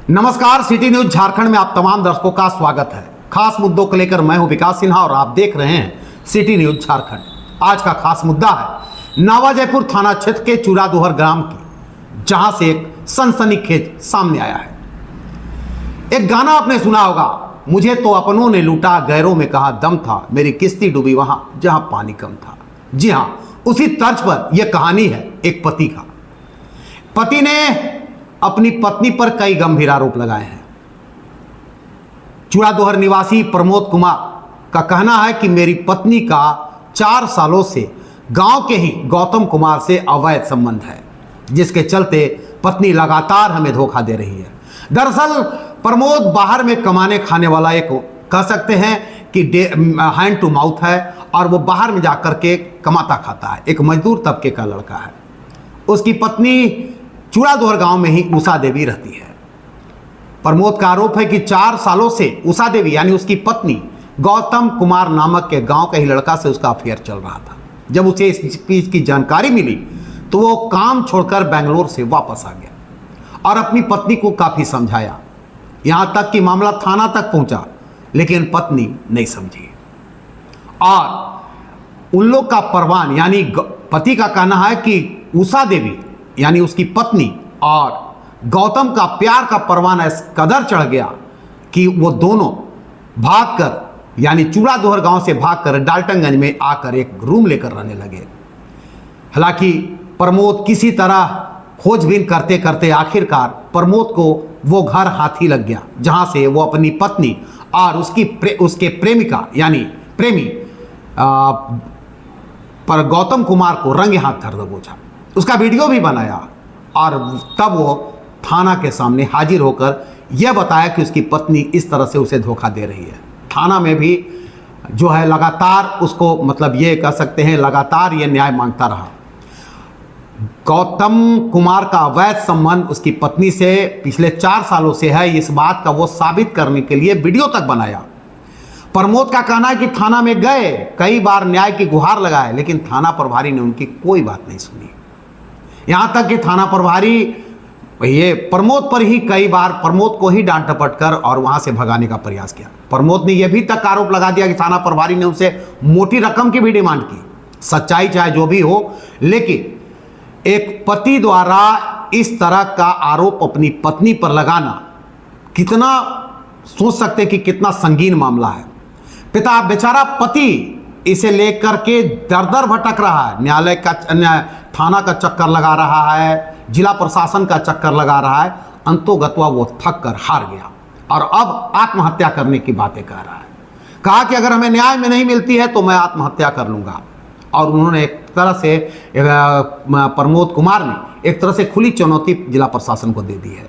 नमस्कार, city news Jharkhand में आप तमाम दर्शकों का स्वागत है। खास मुद्दों को लेकर मैं हूं विकास सिन्हा और आप देख रहे हैं सिटी न्यूज झारखंड। आज का खास मुद्दा है नवाजयपुर थाना क्षेत्र के चूड़ादोहर ग्राम की, जहां से एक सनसनीखेज सामने आया है। एक गाना आपने सुना होगा, मुझे तो अपनों ने लूटा, गैरों में कहा दम था, मेरी किस्ती डूबी वहां जहां पानी कम था। जी हां, उसी तर्ज पर यह कहानी है एक पति का। पति ने अपनी पत्नी पर कई गंभीर आरोप लगाए हैं। चूड़ादोहर निवासी प्रमोद कुमार का कहना है कि मेरी पत्नी का 4 सालों से गांव के ही गौतम कुमार से अवैध संबंध है, जिसके चलते पत्नी लगातार हमें धोखा दे रही है। दरअसल प्रमोद बाहर में कमाने खाने वाला एक कह सकते हैं कि हैंड टू माउथ है, और वो बाहर में जाकर के कमाता खाता है। एक मजदूर तबके का लड़का है। उसकी पत्नी चूड़ादोहर गांव में ही उषा देवी रहती है। प्रमोद का आरोप है कि 4 सालों से उषा देवी यानी उसकी पत्नी गौतम कुमार नामक के गांव के ही लड़का से उसका अफेयर चल रहा था। जब उसे इस चीज की जानकारी मिली तो वो काम छोड़कर बेंगलोर से वापस आ गया और अपनी पत्नी को काफी समझाया, यहां तक कि मामला थाना तक पहुंचा, लेकिन पत्नी नहीं समझी। और उन लोग का परवान यानी पति का कहना है कि उषा देवी यानी उसकी पत्नी और गौतम का प्यार का परवान इस कदर चढ़ गया कि वो दोनों भागकर यानी चूड़ादोहर गांव से भागकर डाल्टनगंज में आकर एक रूम लेकर रहने लगे। हालांकि प्रमोद किसी तरह खोजबीन करते करते आखिरकार प्रमोद को वो घर हाथी लग गया, जहां से वो अपनी पत्नी और उसके प्रेमिका यानी प्रेमी पर गौतम कुमार को रंगे हाथ धर दबोचा। उसका वीडियो भी बनाया और तब वो थाना के सामने हाजिर होकर यह बताया कि उसकी पत्नी इस तरह से उसे धोखा दे रही है। थाना में भी जो है लगातार उसको मतलब ये कह सकते हैं लगातार ये न्याय मांगता रहा। गौतम कुमार का अवैध संबंध उसकी पत्नी से पिछले 4 सालों से है, इस बात का वो साबित करने के लिए वीडियो तक बनाया। प्रमोद का कहना है कि थाना में गए, कई बार न्याय की गुहार लगाए, लेकिन थाना प्रभारी ने उनकी कोई बात नहीं सुनी। यहां तक कि थाना प्रभारी ये प्रमोद पर ही कई बार प्रमोद को ही डांट डपट कर और वहां से भगाने का प्रयास किया। प्रमोद ने यह भी तक आरोप लगा दिया कि थाना प्रभारी ने उनसे मोटी रकम की भी डिमांड की। सच्चाई चाहे जो भी हो, लेकिन एक पति द्वारा इस तरह का आरोप अपनी पत्नी पर लगाना कितना सोच सकते कि कितना संगीन मामला है। पिता बेचारा पति इसे लेकर के दर दर भटक रहा है, न्यायालय का थाना का चक्कर लगा रहा है, जिला प्रशासन का चक्कर लगा रहा है। अंतोगत्वा वो थक कर हार गया और अब आत्महत्या करने की बातें कह रहा है। कहा कि अगर हमें न्याय में नहीं मिलती है तो मैं आत्महत्या कर लूंगा। और उन्होंने एक तरह से प्रमोद कुमार ने एक तरह से खुली चुनौती जिला प्रशासन को दे दी है।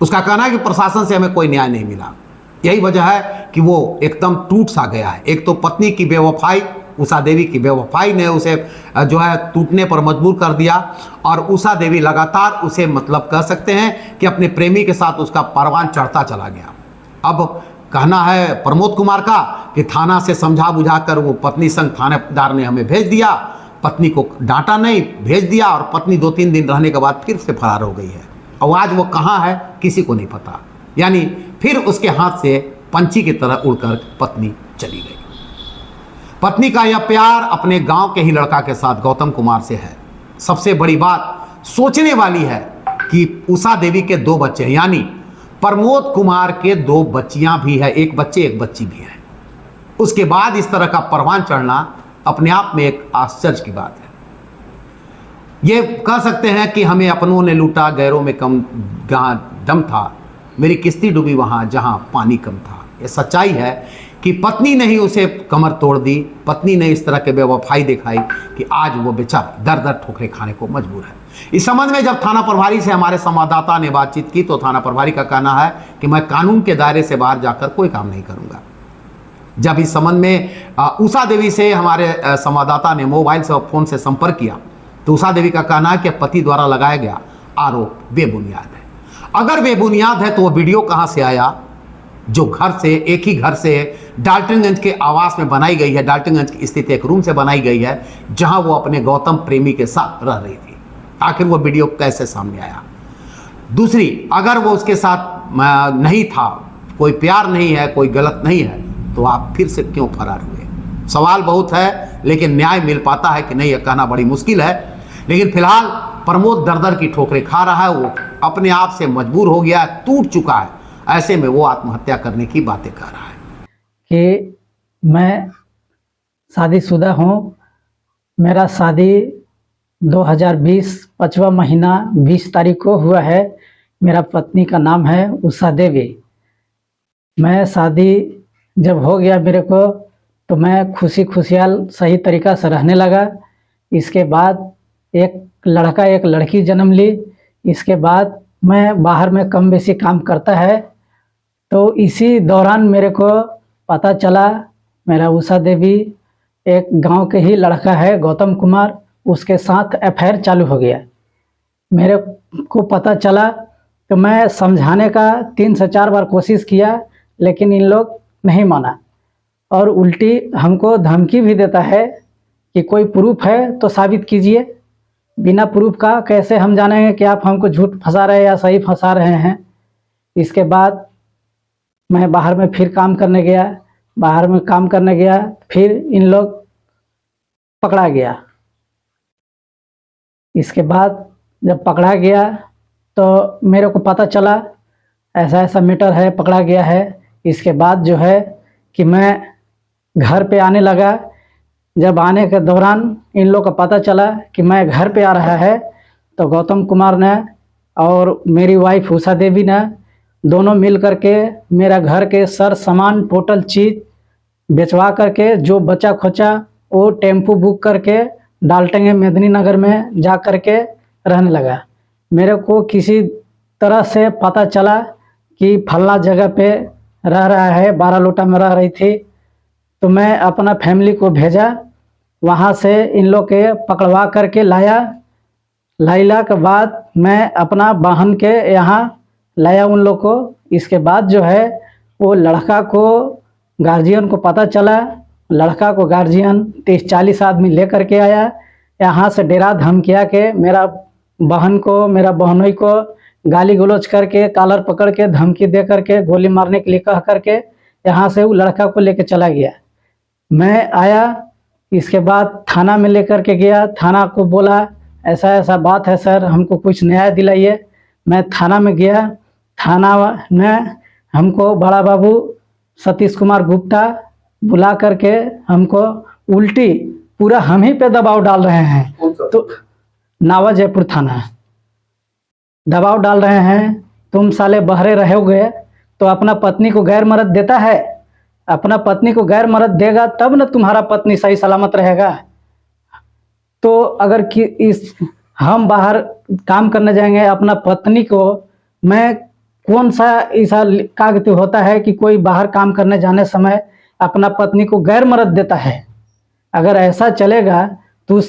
उसका कहना है कि प्रशासन से हमें कोई न्याय नहीं मिला। यही वजह है कि वो एकदम टूट सा गया है। एक तो पत्नी की बेवफाई, उषा देवी की बेवफाई ने उसे जो है टूटने पर मजबूर कर दिया, और उषा देवी लगातार उसे मतलब कह सकते हैं कि अपने प्रेमी के साथ उसका परवान चढ़ता चला गया। अब कहना है प्रमोद कुमार का कि थाना से समझा बुझा कर वो पत्नी संग थानेदार ने हमें भेज दिया, पत्नी को डांटा नहीं, भेज दिया, और पत्नी 2-3 दिन रहने के बाद फिर से फरार हो गई है। और आज वो कहाँ है किसी को नहीं पता। यानी फिर उसके हाथ से पंछी की तरह उड़कर पत्नी चली गई। पत्नी का यह प्यार अपने गांव के ही लड़का के साथ गौतम कुमार से है। सबसे बड़ी बात सोचने वाली है कि उषा देवी के 2 बच्चे हैं, यानी प्रमोद कुमार के 2 बच्चियां भी है, एक बच्चे एक बच्ची भी है। उसके बाद इस तरह का परवान चढ़ना अपने आप में एक आश्चर्य की बात है। ये कह सकते हैं कि हमें अपनों ने लूटा, गैरों में कम दम था, मेरी किस्ती डूबी वहां जहां पानी कम था। ये सच्चाई है कि पत्नी ने ही उसे कमर तोड़ दी, पत्नी ने इस तरह के बेवफाई दिखाई कि आज वो बेचारा दर दर ठोकरे खाने को मजबूर है। इस संबंध में जब थाना प्रभारी से हमारे संवाददाता ने बातचीत की तो थाना प्रभारी का कहना है कि मैं कानून के दायरे से बाहर जाकर कोई काम नहीं करूंगा। जब इस संबंध में उषा देवी से हमारे संवाददाता ने मोबाइल से फोन से संपर्क किया तो उषा देवी का कहना है कि पति द्वारा लगाया गया आरोप बेबुनियाद है। अगर बेबुनियाद है तो वो वीडियो कहां से आया जो घर से एक ही घर से डाल्टनगंज के आवास में बनाई गई है, डाल्टनगंज की स्थित एक रूम से बनाई गई है जहां वो अपने गौतम प्रेमी के साथ रह रही थी। आखिर वो वीडियो कैसे सामने आया? दूसरी, अगर वो उसके साथ नहीं था, कोई प्यार नहीं है, कोई गलत नहीं है, तो आप फिर से क्यों फरार हुए? सवाल बहुत है, लेकिन न्याय मिल पाता है कि नहीं, यह कहना बड़ी मुश्किल है। लेकिन फिलहाल प्रमोद दर दर की ठोकरें खा रहा है, वो अपने आप से मजबूर हो गया है, टूट चुका है। ऐसे में वो आत्महत्या करने की बातें कर रहा है कि मैं शादीशुदा हूँ। मेरा शादी 2020 5वां महीना 20 तारीख को हुआ है। मेरा पत्नी का नाम है उषा देवी। मैं शादी जब हो गया मेरे को, तो मैं खुशी खुशहाल सही तरीक़ा से रहने लगा। इसके बाद एक लड़का एक लड़की जन्म ली। इसके बाद मैं बाहर में कम बेसी काम करता है, तो इसी दौरान मेरे को पता चला मेरा उषा देवी एक गांव के ही लड़का है गौतम कुमार, उसके साथ अफेयर चालू हो गया। मेरे को पता चला तो मैं समझाने का 3 से 4 बार कोशिश किया, लेकिन इन लोग नहीं माना और उल्टी हमको धमकी भी देता है कि कोई प्रूफ है तो साबित कीजिए। बिना प्रूफ का कैसे हम जानेंगे कि आप हमको झूठ फंसा रहे हैं या सही फंसा रहे हैं। इसके बाद मैं बाहर में फिर काम करने गया। बाहर में काम करने गया, फिर इन लोग पकड़ा गया। इसके बाद जब पकड़ा गया तो मेरे को पता चला ऐसा ऐसा मैटर है, पकड़ा गया है। इसके बाद जो है कि मैं घर पे आने लगा। जब आने के दौरान इन लोग को पता चला कि मैं घर पे आ रहा है, तो गौतम कुमार ने और मेरी वाइफ उषा देवी ने दोनों मिल करके मेरा घर के सर सामान टोटल चीज़ बेचवा करके जो बचा खोचा वो टेम्पू बुक करके डाल्टेंगे मेदिनीनगर में जा करके रहने लगा। मेरे को किसी तरह से पता चला कि फलना जगह पे रह रहा है, 12 लोटा में रह रही थी। तो मैं अपना फैमिली को भेजा, वहाँ से इन लोग के पकड़वा करके लाया। लाइला के बाद मैं अपना बहन के यहाँ लाया उन लोग को। इसके बाद जो है वो लड़का को गार्जियन को पता चला। लड़का को गार्जियन 30-40 आदमी ले करके आया। यहाँ से डेरा धमकिया के मेरा बहन को, मेरा बहनोई को गाली गलौज करके, कॉलर पकड़ के धमकी दे करके, गोली मारने के लिए कह करके यहाँ से वो लड़का को लेके चला गया। मैं आया, इसके बाद थाना में लेकर के गया। थाना को बोला ऐसा ऐसा बात है सर, हमको कुछ न्याय दिलाइए। मैं थाना में गया। थाना ने हमको बड़ा बाबू सतीश कुमार गुप्ता बुला करके हमको उल्टी पूरा हम ही पे दबाव डाल रहे हैं। तो नावा जयपुर थाना दबाव डाल रहे हैं, तुम साले बहरे रहोगे तो अपना पत्नी को गैर मर्द देता है, अपना पत्नी को गैर मर्द देगा तब न तुम्हारा पत्नी सही सलामत रहेगा। तो अगर कि इस हम बाहर काम करने जाएंगे, अपना पत्नी को, मैं कौन सा ऐसा कागज होता है कि कोई बाहर काम करने जाने समय अपना पत्नी को गैर मर्द देता है? अगर ऐसा चलेगा तो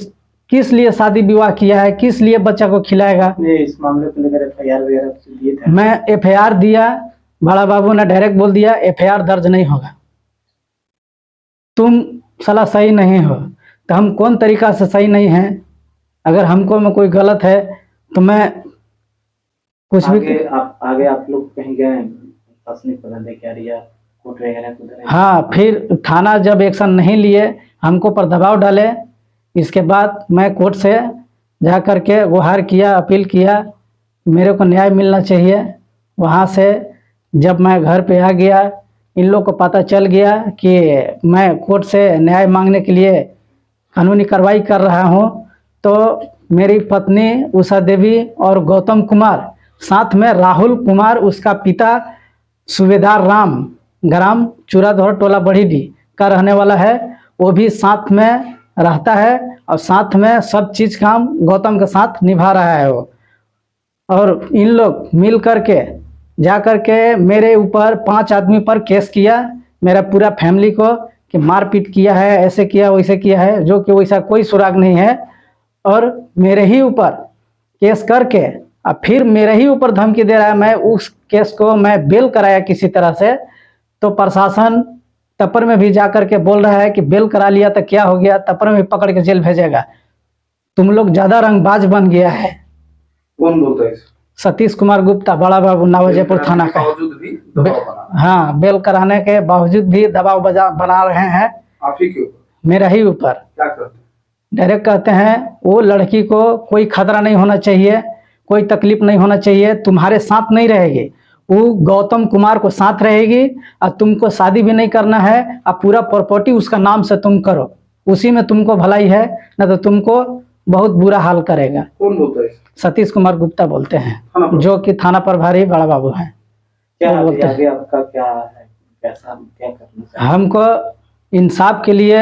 किस लिए शादी विवाह किया है, किस लिए बच्चा को खिलाएगा? इस मामले को लेकर एफआईआर वगैरह दिए थे? मैं एफआईआर दिया। बड़ा बाबू ने डायरेक्ट बोल दिया एफआईआर दर्ज नहीं होगा, तुम साला सही नहीं हो। तो हम कौन तरीका से सही नहीं हैं? अगर हमको में कोई गलत है तो मैं कुछ भी आगे आप लोग कहीं गए प्रशासनिक पदाधिकारी या कोर्ट वगैरह? हाँ, फिर थाना जब एक्शन नहीं लिए, हमको पर दबाव डाले। इसके बाद मैं कोर्ट से जा कर के गुहार किया, अपील किया, मेरे को न्याय मिलना चाहिए। वहाँ से जब मैं घर पे आ गया, इन लोग को पता चल गया कि मैं कोर्ट से न्याय मांगने के लिए कानूनी कार्रवाई कर रहा हूँ। तो मेरी पत्नी उषा देवी और गौतम कुमार, साथ में राहुल कुमार उसका पिता, सूबेदार राम, ग्राम चूराधोर, टोला बढ़ीडी का रहने वाला है, वो भी साथ में रहता है और साथ में सब चीज़ काम गौतम के साथ निभा रहा है वो। और इन लोग मिल करके जा करके मेरे ऊपर 5 आदमी पर केस किया, मेरा पूरा फैमिली को, कि मारपीट किया है, ऐसे किया वैसे किया है, जो कि वैसा कोई सुराग नहीं है। और मेरे ही ऊपर केस करके अब फिर मेरे ही ऊपर धमकी दे रहा है। मैं उस केस को मैं बेल कराया किसी तरह से, तो प्रशासन तपर में भी जा करके बोल रहा है कि बेल करा लिया तो क्या हो गया, तपर में भी पकड़ के जेल भेजेगा। तुम लोग ज़्यादा रंगबाज बन गया है। कौन बोलता है? सतीश कुमार गुप्ता, बड़ा बाबू, नवाजयपुर थाना का। बावजूद भी दबाव बना हाँ, बेल कराने के बावजूद भी दबाव बना रहे हैं आप ही के ऊपर। मेरा ही ऊपर। क्या कहते हैं? डायरेक्ट कहते हैं वो लड़की को कोई खतरा नहीं होना चाहिए, कोई तकलीफ नहीं होना चाहिए, तुम्हारे साथ नहीं रहेगी, वो गौतम कुमार को साथ रहेगी और तुमको शादी भी नहीं करना है और पूरा प्रॉपर्टी उसका नाम से तुम करो, उसी में तुमको भलाई है, न तो तुमको बहुत बुरा हाल करेगा। कौन बोलता है? सतीश कुमार गुप्ता बोलते थाना हैं, प्रभारी। जो कि थाना प्रभारी बड़ा बाबू हैं। क्या वो बोलते आगे आपका क्या है, कैसा क्या करना चाहिए? हमको इंसाफ के लिए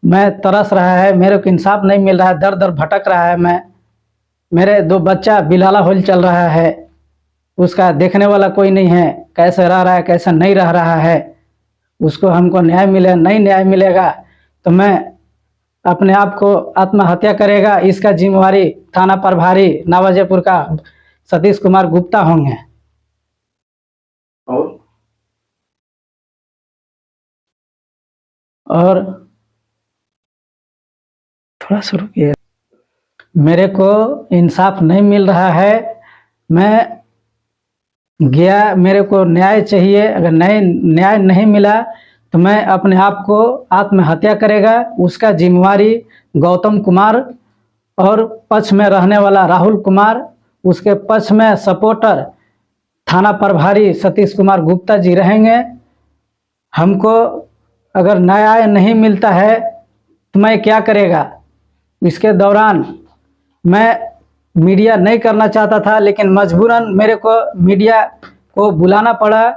मैं तरस रहा है, मेरे को इंसाफ नहीं मिल रहा है, दर दर भटक रहा है मैं। मेरे 2 बच्चा बिलाला होल चल रहा है, उसका देखने वाला कोई नहीं है, कैसे रह रहा है कैसे नहीं रह रहा है, उसको हमको न्याय मिले, नहीं न्याय मिलेगा तो मैं अपने आप को आत्महत्या करेगा। इसका जिम्मेवारी थाना प्रभारी नवाजयपुर का सतीश कुमार गुप्ता होंगे। और थोड़ा सा रुकिए, मेरे को इंसाफ नहीं मिल रहा है, मैं गया, मेरे को न्याय चाहिए, अगर न्याय नहीं मिला तो मैं अपने आप को आत्महत्या करेगा। उसका जिम्मेवारी गौतम कुमार और पक्ष में रहने वाला राहुल कुमार, उसके पक्ष में सपोर्टर थाना प्रभारी सतीश कुमार गुप्ता जी रहेंगे। हमको अगर न्याय नहीं मिलता है तो मैं क्या करेगा। इसके दौरान मैं मीडिया नहीं करना चाहता था, लेकिन मजबूरन मेरे को मीडिया को बुलाना पड़ा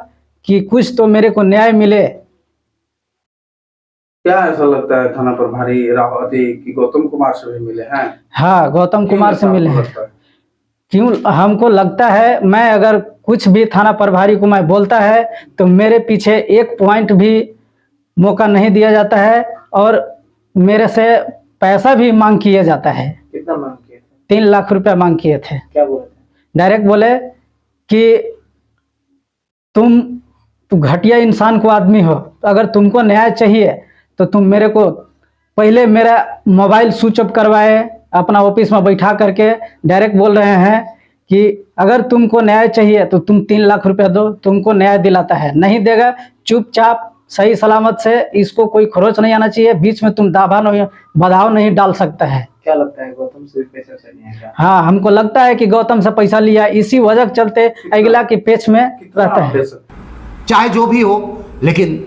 कि कुछ तो मेरे को न्याय मिले। क्या ऐसा लगता है थाना प्रभारी राहुल की गौतम कुमार से भी मिले हैं? हाँ, गौतम कुमार से मिले हैं। क्यों हमको लगता है, मैं अगर कुछ भी थाना प्रभारी को मैं बोलता है तो मेरे पीछे 1 पॉइंट भी मौका नहीं दिया जाता है और मेरे से पैसा भी मांग किया जाता है। कितना मांग किए थे? 3 लाख रुपया मांग किए थे। क्या बोले थे? डायरेक्ट बोले कि तू घटिया इंसान को आदमी हो, तो अगर तुमको न्याय चाहिए तो तुम मेरे को पहले मेरा मोबाइल स्विच ऑफ करवाए, अपना ऑफिस में बैठा करके डायरेक्ट बोल रहे हैं कि अगर तुमको न्याय चाहिए तो तुम 3 लाख रुपया दो, तुमको न्याय दिलाता है, नहीं देगा चुपचाप सही सलामत से, इसको कोई खरोच नहीं आना चाहिए, बीच में तुम बधाव नहीं डाल सकता है। क्या लगता है गौतम से पैसे से नहीं है क्या? हाँ, हमको लगता है कि गौतम से पैसा लिया, इसी वजह के चलते अगला के पेच में रहता है। चाहे जो भी हो, लेकिन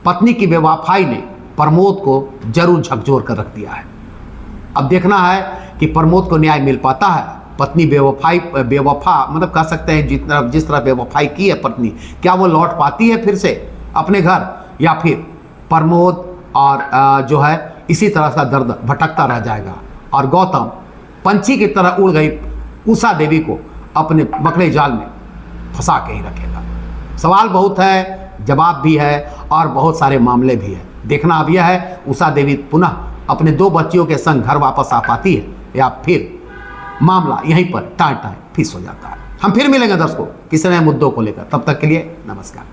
पत्नी की बेवफाई ने प्रमोद को जरूर झकझोर कर रख दिया है। अब देखना है कि प्रमोद को न्याय मिल पाता है। पत्नी बेवफा मतलब कह सकते हैं जिस तरह बेवफाई की है पत्नी, क्या वो लौट पाती है फिर से अपने घर, या फिर प्रमोद और जो है इसी तरह का दर्द भटकता रह जाएगा और गौतम पंछी की तरह उड़ गई उषा देवी को अपने मकड़े जाल में फंसा के ही रखेगा। सवाल बहुत है, जवाब भी है और बहुत सारे मामले भी हैं। देखना अब यह है उषा देवी पुनः अपने 2 बच्चियों के संग घर वापस आ पाती है या फिर मामला यहीं पर टाई फिस हो जाता है। हम फिर मिलेंगे दर्शकों किसी नए मुद्दों को लेकर, तब तक के लिए नमस्कार।